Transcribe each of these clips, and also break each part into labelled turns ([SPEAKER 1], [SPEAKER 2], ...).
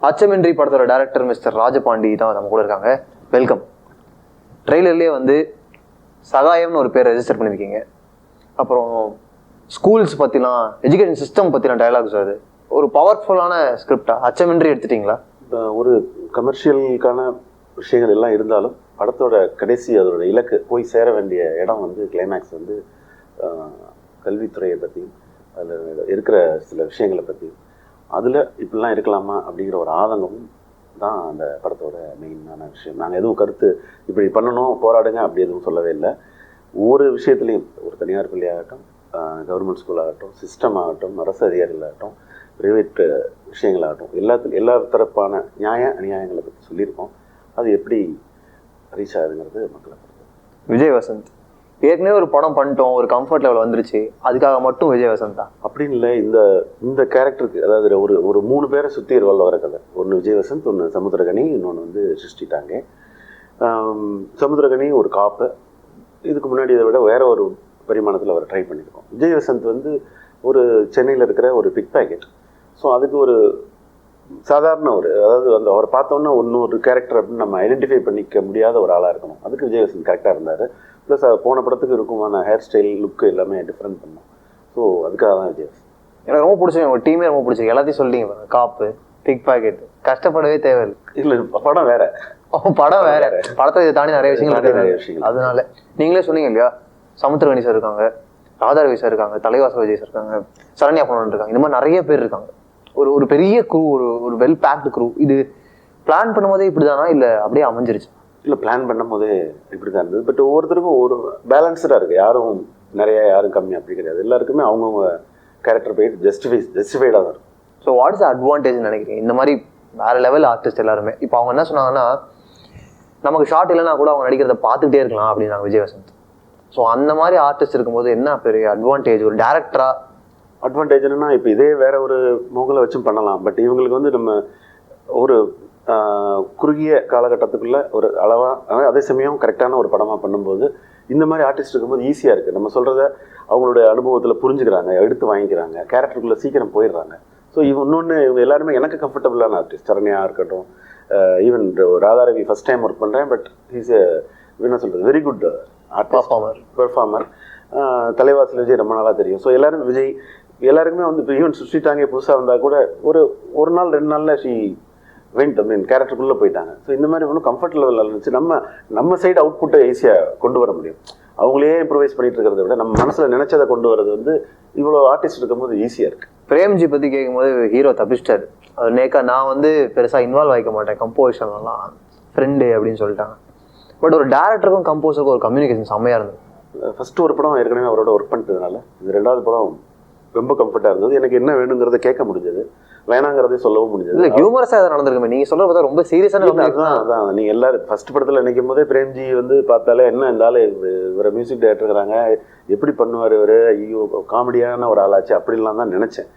[SPEAKER 1] அச்சமின்றி படத்தோட director mister Rajapandi தான் நம்ம கூட இருக்காங்க. வெல்கம். ட்ரெய்லர்லேயே வந்து சகாயம்னு ஒரு பேர் ரெஜிஸ்டர் பண்ணியிருக்கீங்க. அப்புறம் ஸ்கூல்ஸ் பற்றிலாம், எஜுகேஷன் சிஸ்டம் பற்றிலாம் டைலாக்ஸ் வருது. ஒரு பவர்ஃபுல்லான ஸ்கிரிப்டா அச்சமின்றி எடுத்துட்டீங்களா?
[SPEAKER 2] ஒரு கமர்ஷியலுக்கான விஷயங்கள் எல்லாம் இருந்தாலும் படத்தோட கடைசி அதோட இலக்கு போய் சேர வேண்டிய இடம் வந்து கிளைமேக்ஸ் வந்து கல்வித்துறையை பற்றியும் அதில் இருக்கிற சில விஷயங்களை பற்றியும் அதில் இப்படிலாம் இருக்கலாமா அப்படிங்கிற ஒரு ஆதங்கமும் தான் அந்த படத்தோட மெயினான விஷயம். நாங்கள் எதுவும் கருத்து இப்படி பண்ணணும் போராடுங்க அப்படி எதுவும் சொல்லவே இல்லை. ஒவ்வொரு விஷயத்துலையும் ஒரு தனியார் பள்ளியாகட்டும், கவர்மெண்ட் ஸ்கூல் ஆகட்டும், சிஸ்டம் ஆகட்டும், அரசு அதிகாரிகளாகட்டும், ப்ரைவேட் விஷயங்களாகட்டும், எல்லா தரப்பான நியாய அநியாயங்களை பற்றி சொல்லியிருக்கோம். அது எப்படி ரீச் ஆகுதுங்கிறது மக்களை பொறுத்து.
[SPEAKER 1] விஜய் வசந்த் ஏற்கனவே ஒரு படம் பண்ணிட்டோம், ஒரு கம்ஃபர்ட் லெவல் வந்துருச்சு, அதுக்காக மட்டும் விஜய் வசந்த் தான்
[SPEAKER 2] அப்படின்னு இல்லை. இந்த கேரக்டருக்கு அதாவது ஒரு 3 பேரை சுற்றி வர கதை. ஒன்று விஜய் வசந்த், ஒன்று சமுத்திரகனி, இன்னொன்று வந்து சிருஷ்டிட்டாங்க. சமுத்திரகனி ஒரு காப்பு. இதுக்கு முன்னாடி இதை விட வேற ஒரு பரிமாணத்தில் அவரை ட்ரை பண்ணியிருக்கோம். விஜய் வசந்த் வந்து ஒரு சென்னையில் இருக்கிற ஒரு பிக் பேக்கெட். ஸோ அதுக்கு ஒரு சாதாரண அதாவது அந்த அவரை பார்த்தோன்னா இன்னொரு கேரக்டர் அப்படின்னு நம்ம ஐடென்டிஃபை பண்ணிக்க முடியாத ஒரு ஆளாக இருக்கணும். அதுக்கு விஜய் வசந்த் கரெக்டாக இருந்தார். ப்ளஸ் போன படத்துக்கு இருக்குமான ஹேர் ஸ்டைல், லுக்கு எல்லாமே டிஃப்ரெண்ட் பண்ணோம். ஸோ அதுக்காக தான் விஜய் வசந்த்
[SPEAKER 1] எனக்கு ரொம்ப பிடிச்சது. உங்கள் டீமே ரொம்ப பிடிச்சது. எல்லாத்தையும் சொல்லிட்டீங்க, காப்பு, பிக் பாக்கெட், கஷ்டப்படவே தேவையில்லை.
[SPEAKER 2] இல்லை, படம் வேற,
[SPEAKER 1] படம் வேற. படத்தை இதை தாண்டி நிறைய விஷயங்கள். அதனால நீங்களே சொன்னீங்க இல்லையா, சமுத்திரகனி சார் இருக்காங்க, ராதாரவி சார் இருக்காங்க, தலைவாசல் விஜய் சார் இருக்காங்க, சரண்யா பணம் இருக்காங்க, இந்த மாதிரி நிறைய பேர் இருக்காங்க. ஒரு பெரிய குரூ, ஒரு வெல் பேக்டு குரூ. இது பிளான் பண்ணும்போதே இப்படிதானா இல்லை அப்படியே அமைஞ்சிருச்சு? இல்லை,
[SPEAKER 2] பிளான் பண்ணும் போதே இப்படி தான் இருந்தது. பட் ஒவ்வொருத்தருக்கும் ஒரு பேலன்ஸ்டாக இருக்குது. யாரும் நிறைய, யாரும் கம்மி அப்படி கிடையாது. எல்லாருக்குமே அவங்கவுங்க கேரக்டர் போயிட்டு ஜஸ்டிஃபைடாக தான் இருக்கும்.
[SPEAKER 1] ஸோ வாட் இஸ் அட்வான்டேஜ்னு நினைக்கிறீங்க இந்த மாதிரி வேறு லெவல் ஆர்டிஸ்ட் எல்லாருமே? இப்போ அவங்க என்ன சொன்னாங்கன்னா, நமக்கு ஷார்ட் இல்லைன்னா கூட அவங்க நடிக்கிறத பார்த்துக்கிட்டே இருக்கலாம் அப்படின்னாங்க விஜய் வசந்த். ஸோ அந்த மாதிரி ஆர்டிஸ்ட் இருக்கும்போது என்ன பெரிய அட்வான்டேஜ் ஒரு டேரக்டரா?
[SPEAKER 2] அட்வான்டேஜ் என்னன்னா, இப்போ இதே வேற ஒரு முகலை வச்சும் பண்ணலாம். பட் இவங்களுக்கு வந்து நம்ம ஒரு குறுகிய காலகட்டத்துக்குள்ள ஒரு அளவாக, அதே சமயம் கரெக்டான ஒரு படமாக பண்ணும்போது இந்த மாதிரி ஆர்டிஸ்ட் இருக்கும்போது ஈஸியாக இருக்குது. நம்ம சொல்கிறத அவங்களுடைய அனுபவத்தில் புரிஞ்சுக்கிறாங்க, எடுத்து வாங்கிக்கிறாங்க, கேரக்டருக்குள்ளே சீக்கிரம் போயிடுறாங்க. ஸோ இன்னொன்று, இவங்க எல்லாருமே எனக்கு கம்ஃபர்டபுளான ஆர்டிஸ்ட். சரண்யா இருக்கட்டும், even Radharavi first time work பண்ணுறேன். பட் ஹீஸ் என்ன சொல்கிறது, வெரி குட் பெர்ஃபார்மர். தலைவாசல் விஜய் ரொம்ப நாளாக தெரியும். ஸோ எல்லாரும் விஜய் எல்லாருக்குமே வந்து இப்போ ஈவன் சுஷ்டிட்டாங்க புதுசாக வந்தால் கூட ஒரு நாள் 2 நாளில் ஷீ வெண்ட் கேரக்டருக்குள்ளே போயிட்டாங்க. ஸோ இந்த மாதிரி ஒன்றும் கம்ஃபர்ட் லெவலில் இருந்துச்சு. நம்ம சைடு அவுட்புட்டை ஈஸியாக கொண்டு வர முடியும். அவங்களே இம்ப்ரூவைஸ் பண்ணிட்டு இருக்கிறத விட நம்ம மனசில் நினைச்சதை கொண்டு வரது வந்து இவ்வளோ ஆர்டிஸ்ட் இருக்கும்போது ஈஸியாக இருக்குது.
[SPEAKER 1] பிரேம்ஜி பற்றி கேட்கும்போது ஹீரோ தப்பிச்சிட்டாரு. அது நேக்கா நான் வந்து பெருசாக இன்வால்வ் ஆகிக்க மாட்டேன், கம்போசிஷன்லாம் ஃப்ரெண்டு அப்படின்னு சொல்லிட்டாங்க. பட் ஒரு டேரக்டருக்கும் கம்போசருக்கும் ஒரு கம்யூனிகேஷன் செம்மையாக இருந்தது.
[SPEAKER 2] ஃபஸ்ட்டு ஒரு படம் ஏற்கனவே அவரோட ஒர்க் பண்ணிட்டதுனால இது 2வது படம் ரொம்ப கம்ஃபர்ட்டாக இருந்தது. எனக்கு என்ன வேணுங்கிறத கேட்க முடிஞ்சது, வேணாங்கிறதே சொல்லவும் முடிஞ்சது.
[SPEAKER 1] இல்லை, ஹியூமரஸாக அதை நடந்திருக்குமே. நீங்கள் சொல்கிற பார்த்தா ரொம்ப சீரியஸான.
[SPEAKER 2] அதான் நீங்கள் எல்லாரும் ஃபஸ்ட் படத்தில் நினைக்கும் போதே பிரேம்ஜி வந்து பார்த்தாலே என்ன இருந்தாலும் இவரை மியூசிக் டைரக்டர் இருக்கிறாங்க, எப்படி பண்ணுவார் இவர், ஐயோ காமெடியான ஒரு ஆளாச்சு அப்படின்லாம் தான் நினச்சேன்.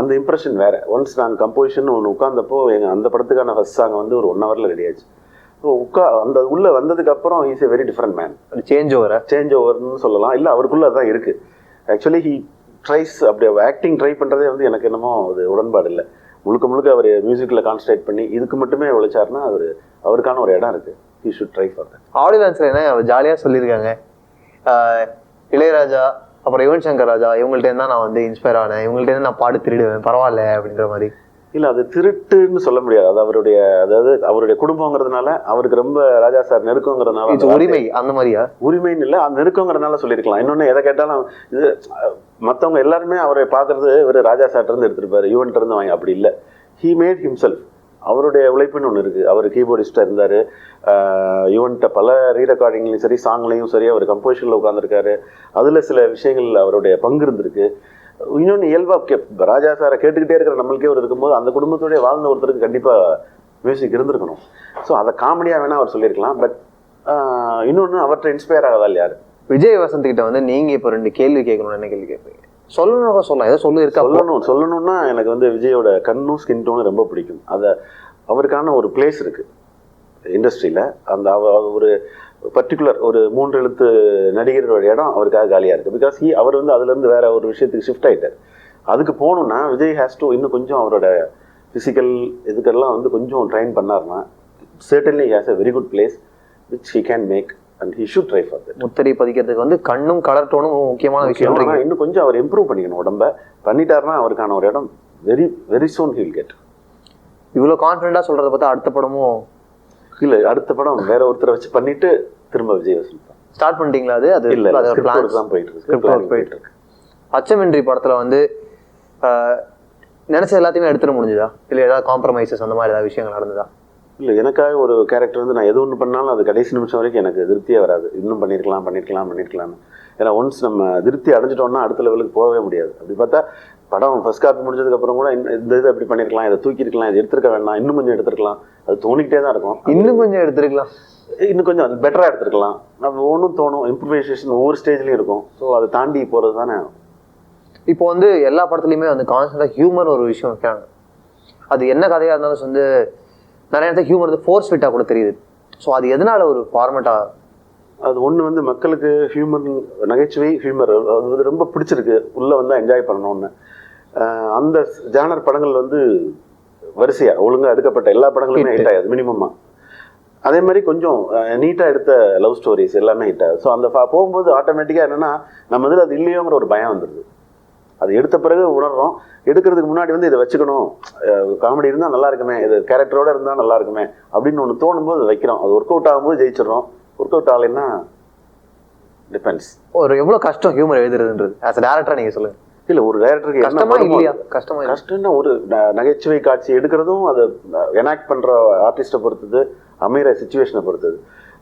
[SPEAKER 2] அந்த இம்ப்ரெஷன் வேறு. ஒன்ஸ் நாங்கள் கம்போசிஷன் ஒன்று உட்காந்தப்போ அந்த படத்துக்கான ஃபஸ்ட் சாங் வந்து ஒரு 1 ஹவரில் ரெடி ஆச்சு. ஸோ அந்த உள்ளே வந்ததுக்கப்புறம் is a very different man. Change ஓவர்னு சொல்லலாம். இல்லை, அவருக்குள்ளே அதுதான் இருக்குது. Actually he tries. அப்படி ஆக்டிங் ட்ரை பண்ணுறதே வந்து எனக்கு என்னமோ அது உடன்பாடு இல்லை. முழுக்க அவர் மியூசிக்கில் கான்சன்ட்ரேட் பண்ணி இதுக்கு மட்டுமே உழைச்சாருன்னா அவருக்கான ஒரு இடம் இருக்குது. He should try for that.
[SPEAKER 1] Audio லான்ச்சில் என்ன அவர் ஜாலியாக சொல்லியிருக்காங்க, இளையராஜா அப்புறம் யுவன் சங்கர் ராஜா இவங்கள்ட்ட தான் நான் வந்து இன்ஸ்பயர் ஆனேன், இவங்கள்ட்ட நான் பாடு திருடுவேன் பரவாயில்ல அப்படின்ற மாதிரி.
[SPEAKER 2] இல்லை, அது திருட்டுன்னு சொல்ல முடியாது. அதாவது அவருடைய குடும்பங்கிறதுனால, அவருக்கு ரொம்ப ராஜா சார் நெருக்கங்கிறதுனால,
[SPEAKER 1] உரிமை அந்த மாதிரியா?
[SPEAKER 2] உரிமைன்னு இல்லை, அந்த நெருக்கங்கிறதுனால சொல்லியிருக்கலாம். இன்னொன்று எதை கேட்டாலும் இது மற்றவங்க எல்லாருமே அவரை பார்க்கறது இவர் ராஜா சார்ட்டிருந்து எடுத்துருப்பாரு, யுவன்ட்டு இருந்து வாங்கி. அப்படி இல்லை, ஹீ மேட் ஹிம்செல்ஃப். அவருடைய உழைப்புன்னு ஒன்று இருக்குது. அவர் கீபோர்டிஸ்டாக இருந்தார். யுவன்ட்ட பல ரீரெக்கார்டிங்லையும் சரி, சாங்லையும் சரி, அவர் கம்போசிஷனில் உட்காந்துருக்காரு. அதில் சில விஷயங்கள் அவருடைய பங்கு இருந்திருக்கு. இன்னொன்று இயல்பாக ராஜா சாரை கேட்டுக்கிட்டே இருக்கிற நம்மளுக்கே ஒரு இருக்கும்போது அந்த குடும்பத்தோடய வாழ்ந்த ஒருத்தருக்கு கண்டிப்பாக மியூசிக் இருந்திருக்கணும். ஸோ அதை காமெடியாக வேணால் அவர் சொல்லியிருக்கலாம். பட் இன்னொன்று அவர்கிட்ட இன்ஸ்பயர் ஆகாதால் யார்?
[SPEAKER 1] விஜய் வசந்த் கிட்ட வந்து நீங்கள் இப்போ 2 கேள்வி கேட்கணும்னு என்ன கேள்வி கேட்பீங்க? சொல்லலாம் ஏதோ
[SPEAKER 2] சொல்லணும்னா எனக்கு வந்து விஜயோட கண்ணும் ஸ்கின் டோனும் ரொம்ப பிடிக்கும். அவருக்கான ஒரு பிளேஸ் இருக்குது இண்டஸ்ட்ரியில். அந்த ஒரு பர்டிகுலர் ஒரு 3 எழுத்து நடிகரோட இடம் அவருக்காக காலியாக இருக்குது. பிகாஸ் அவர் வந்து அதுலேருந்து வேற ஒரு விஷயத்துக்கு ஷிஃப்ட் ஆகிட்டார். அதுக்கு போகணுன்னா விஜய் ஹேஸ் டு இன்னும் கொஞ்சம் அவரோட ஃபிசிக்கல் இதுக்கெல்லாம் வந்து கொஞ்சம் ட்ரைன் பண்ணாருன்னா certainly he has a very good place which he can make and he should try for that.
[SPEAKER 1] முத்திரை பதிக்கிறதுக்கு வந்து கண்ணும் கலர் டோனும் முக்கியமான விஷயம்.
[SPEAKER 2] இன்னும் கொஞ்சம் அவர் இம்ப்ரூவ் பண்ணிக்கணும் உடம்ப. பண்ணிட்டாருன்னா அவருக்கான ஒரு இடம் very very soon he'll get.
[SPEAKER 1] இவ்வளோ கான்ஃபிடென்ட்டாக சொல்கிறத பார்த்தா அடுத்த படமும்
[SPEAKER 2] இல்லை, அடுத்த படம் வேற ஒருத்தரை வச்சு பண்ணிட்டு திரும்ப விஜய் வசூல்
[SPEAKER 1] ஸ்டார்ட் பண்ணிட்டீங்களா? அது
[SPEAKER 2] இல்லை, பிளான் தான் போயிட்டு இருக்கு.
[SPEAKER 1] அச்சமின்றி படத்தில் வந்து நினைச்ச எல்லாத்தையுமே எடுத்துட முடிஞ்சுதா, இல்லை ஏதாவது காம்ப்ரமைசஸ் அந்த மாதிரி ஏதாவது விஷயங்கள் நடந்ததா?
[SPEAKER 2] இல்லை, எனக்காக ஒரு கேரக்டர் வந்து நான் எது ஒன்று பண்ணாலும் அது கடைசி நிமிஷம் வரைக்கும் எனக்கு திருப்தியே வராது. இன்னும் பண்ணியிருக்கலாம்னு. ஏன்னா ஒன்ஸ் நம்ம திருப்தி அடைஞ்சிட்டோம்னா அடுத்த லெவலுக்கு போகவே முடியாது. அப்படி பார்த்தா படம் ஃபர்ஸ்ட் காப்பி முடிஞ்சதுக்கப்புறம் கூட இந்த இது அப்படி பண்ணியிருக்கலாம், இதை தூக்கியிருக்கலாம், இதை எடுத்துருக்க வேண்டாம், இன்னும் கொஞ்சம் எடுத்துருக்கலாம், அது தோணிக்கிட்டே தான் இருக்கும்.
[SPEAKER 1] இன்னும் கொஞ்சம் எடுத்துருக்கலாம்,
[SPEAKER 2] இன்னும் கொஞ்சம் பெட்டராக எடுத்துருக்கலாம். நம்ம ஒன்றும் தோணும், இம்ப்ரூவைசேஷன் ஒவ்வொரு ஸ்டேஜ்லையும் இருக்கும். ஸோ அதை தாண்டி போகிறது தானே.
[SPEAKER 1] இப்போ வந்து எல்லா படத்துலையுமே வந்து கான்ஸ்டன்டாக ஹியூமர் ஒரு விஷயம் வைக்கிறாங்க. அது என்ன கதையாக இருந்தாலும் வந்து நிறைய இடத்துல ஹியூமர் வந்து ஃபோர்ஸ் ஃபிட்டாக கூட தெரியுது. ஸோ அது எதனால ஒரு ஃபார்மேட்டாக?
[SPEAKER 2] அது ஒன்று வந்து மக்களுக்கு ஹியூமர், நகைச்சுவை ஹியூமர் அது வந்து ரொம்ப பிடிச்சிருக்கு, உள்ளே வந்து என்ஜாய் பண்ணணும்னு. அந்த ஜானர் படங்கள் வந்து வரிசையாக ஒழுங்காக எடுக்கப்பட்ட எல்லா படங்களுமே ஹிட் ஆகுது மினிமமாக. அதே மாதிரி கொஞ்சம் நீட்டாக எடுத்த லவ் ஸ்டோரிஸ் எல்லாமே ஹிட் ஆகுது. ஸோ அந்த போகும்போது ஆட்டோமேட்டிக்காக என்னென்னா நம்ம வந்து அது இல்லையோங்கிற ஒரு பயம் வந்துடுது. அது எடுத்த பிறகு உணர்றோம். எடுக்கிறதுக்கு முன்னாடி வந்து இதை வச்சுக்கணும், காமெடி இருந்தால் நல்லா இருக்குமே, இது கேரக்டரோடு இருந்தால் நல்லா இருக்குமே அப்படின்னு ஒன்று தோணும்போது வைக்கிறோம். அது ஒர்க் அவுட் ஆகும்போது ஜெயிச்சிடறோம், ஒர்க் அவுட் ஆகலைன்னா டிபெண்ட்ஸ்.
[SPEAKER 1] ஒரு எவ்வளோ கஷ்டம் ஹியூமர் எழுதுறதுன்றது ஆஸ் அ டேரக்டராக நீங்கள் சொல்லுங்கள்.
[SPEAKER 2] இல்லை, ஒரு டேரக்டருக்கு
[SPEAKER 1] கஷ்டமா இல்லையா?
[SPEAKER 2] கஷ்டம்னா ஒரு நகைச்சுவை காட்சி எடுக்கிறதும் அதை எனாக்ட் பண்ணுற ஆர்டிஸ்ட்டை பொறுத்தது, அமைகிற சுச்சுவேஷனை பொறுத்தது.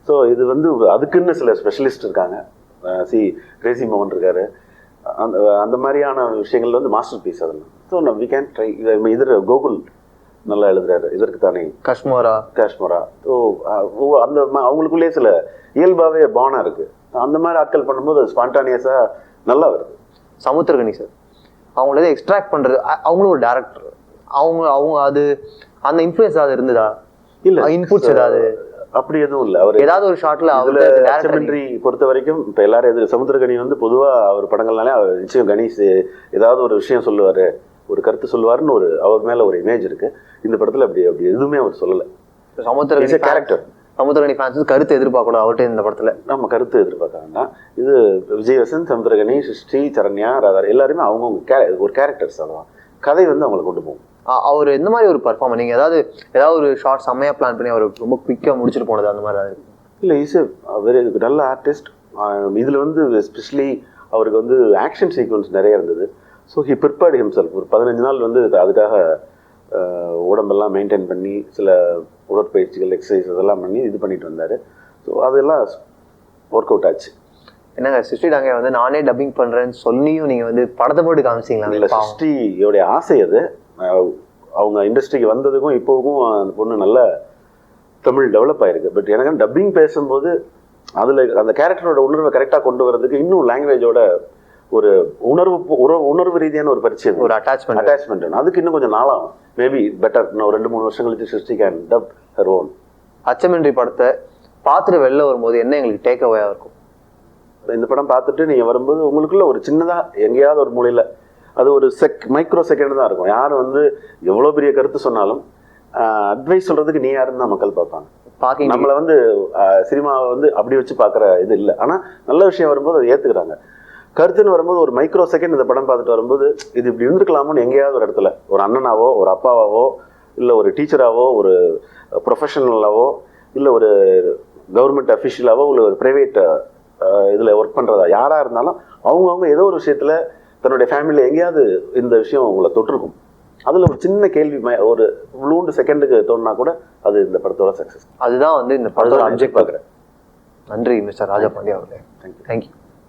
[SPEAKER 2] ஸோ இது வந்து அதுக்குன்னு சில ஸ்பெஷலிஸ்ட் இருக்காங்க. கிரேசி மோகன் இருக்காரு. அந்த மாதிரியான விஷயங்கள் வந்து மாஸ்டர் பீஸ் அதெல்லாம். So we can try. இதில் கோகுல் நல்லா எழுதுறாரு, இதற்கு தானே காஷ்மோரா. ஸோ அந்த அவங்களுக்குள்ளேயே சில இயல்பாகவே பானம் இருக்குது. அந்த மாதிரி ஆட்கள் பண்ணும்போது அது ஸ்பான்டானியஸாக நல்லா வருது.
[SPEAKER 1] சமுத்திரகனி சார் அவங்கள எக்ஸ்ட்ராக்ட் பண்ணுறது, அவங்களும் ஒரு டேரக்டர், அவங்க அது அந்த இன்ஃப்ளூயன்ஸ் அது இருந்ததா? இல்லை, இன்புட்ஸ் ஏதாவது
[SPEAKER 2] அப்படி எதுவும் இல்லை. அவர்
[SPEAKER 1] ஏதாவது ஒரு ஷார்ட்ல
[SPEAKER 2] அச்சமின்றி பொறுத்த வரைக்கும் இப்போ எல்லாரும் சமுத்திரகனி வந்து பொதுவாக அவர் படங்கள்னாலே அவர் நிச்சயம் கணேஷ் ஏதாவது ஒரு விஷயம் சொல்லுவார், ஒரு கருத்து சொல்லுவாருன்னு ஒரு அவர் மேலே ஒரு இமேஜ் இருக்குது. இந்த படத்தில் அப்படி எதுவுமே அவர் சொல்லலை.
[SPEAKER 1] சமுத்திரகனி
[SPEAKER 2] கேரக்டர்,
[SPEAKER 1] சமுத்திரகனி ஃபேன்ஸ் கருத்து எதிர்பார்க்கக்கூடாது அவர்கிட்ட இந்த படத்தில்.
[SPEAKER 2] நம்ம கருத்து எதிர்பார்க்க வேண்டாம். இது விஜய் வசந்த், சமுத்திரகனி, ஸ்ரீ, சரண்யா, ராதா எல்லாருமே அவங்கவுங்க ஒரு கேரக்டர்ஸ். அதான் கதை வந்து அவங்களை கொண்டு போகும்.
[SPEAKER 1] அவர் எந்த மாதிரி ஒரு பர்ஃபார்மர்? நீங்கள் ஏதாவது ஒரு ஷார்ட் செம்மையாக பிளான் பண்ணி அவர் ரொம்ப குயிக்காக முடிச்சுட்டு போனது அந்த மாதிரி?
[SPEAKER 2] இல்லை, இஸ் வெரி நல்ல ஆர்டிஸ்ட். இதில் வந்து எஸ்பெஷலி அவருக்கு வந்து ஆக்ஷன் சீக்வன்ஸ் நிறைய இருந்தது. So he prepared himself. ஒரு 15 நாள் வந்து அதுக்காக உடம்பெல்லாம் மெயின்டைன் பண்ணி சில உடற்பயிற்சிகள், எக்ஸசைஸ் அதெல்லாம் பண்ணி இது பண்ணிட்டு வந்தார். ஸோ அதெல்லாம் ஒர்க் அவுட் ஆச்சு.
[SPEAKER 1] என்னங்க சிருஷ்டிடாங்க வந்து நானே டப்பிங் பண்ணுறேன்னு சொல்லியும் நீங்கள் வந்து படத்தை போட்டு காமிச்சிங்களா?
[SPEAKER 2] இல்லை, சிருஷ்டியோடைய ஆசை அது. அவங்க இண்டஸ்ட்ரிக்கு வந்ததுக்கும் இப்போவுக்கும் அந்த பொண்ணு நல்ல தமிழ் டெவலப் ஆகிருக்கு. பட் எனக்கு டப்பிங் பேசும்போது அதில் அந்த கேரக்டரோட உணர்வை கரெக்டாக கொண்டு வரதுக்கு இன்னும் லாங்குவேஜோட ஒரு உணர்வு ரீதியான ஒரு பரிச்சயம், ஒரு அட்டாச்மெண்ட் அதுக்கு இன்னும் கொஞ்சம் நாளாகும். Maybe better. இன்னும் 2-3 வருஷம் கழிச்சு சிருஷ்டி கேன் டப் ஹர் ஓன்.
[SPEAKER 1] அச்சமின்றி படத்தை பார்த்துட்டு வெளில வரும்போது என்ன எங்களுக்கு டேக் அவேயாக இருக்கும்?
[SPEAKER 2] இந்த படம் பார்த்துட்டு நீங்கள் வரும்போது உங்களுக்குள்ள ஒரு சின்னதாக எங்கேயாவது ஒரு மூலையில் அது ஒரு மைக்ரோ செகண்ட் தான் இருக்கும். யாரும் வந்து எவ்வளோ பெரிய கருத்து சொன்னாலும் அட்வைஸ் சொல்கிறதுக்கு நீ யாருன்னு தான் மக்கள் பார்ப்பாங்க. நம்மளை வந்து சினிமாவை வந்து அப்படி வச்சு பார்க்குற இது இல்லை. ஆனால் நல்ல விஷயம் வரும்போது அதை ஏற்றுக்கிறாங்க. கருத்துன்னு வரும்போது ஒரு மைக்ரோ செகண்ட் இந்த படம் பார்த்துட்டு வரும்போது இது இப்படி இருந்திருக்கலாமோன்னு எங்கேயாவது ஒரு இடத்துல ஒரு அண்ணனாவோ, ஒரு அப்பாவாவோ, இல்லை ஒரு டீச்சராவோ, ஒரு ப்ரொஃபஷனலாவோ, இல்லை ஒரு கவர்மெண்ட் அஃபிஷியலாவோ, இல்லை ஒரு ப்ரைவேட் இதில் ஒர்க் பண்ணுறதா யாராக இருந்தாலும் அவங்கவுங்க ஏதோ ஒரு விஷயத்தில் தன்னுடைய ஃபேமிலியில் எங்கேயாவது இந்த விஷயம் உங்களை தொட்டிருக்கும். அதில் ஒரு சின்ன கேள்வி ஒரு ப்ளூண்டு செகண்டுக்கு தோணுனா கூட அது இந்த படத்தோட சக்ஸஸ்.
[SPEAKER 1] அதுதான் வந்து இந்த படத்தோட அப்ஜெக்ட் பார்க்குறேன். நன்றி மிஸ்டர் ராஜா பாண்டியா அவர்களே.
[SPEAKER 2] தேங்க்யூ.
[SPEAKER 1] தேங்க்யூ.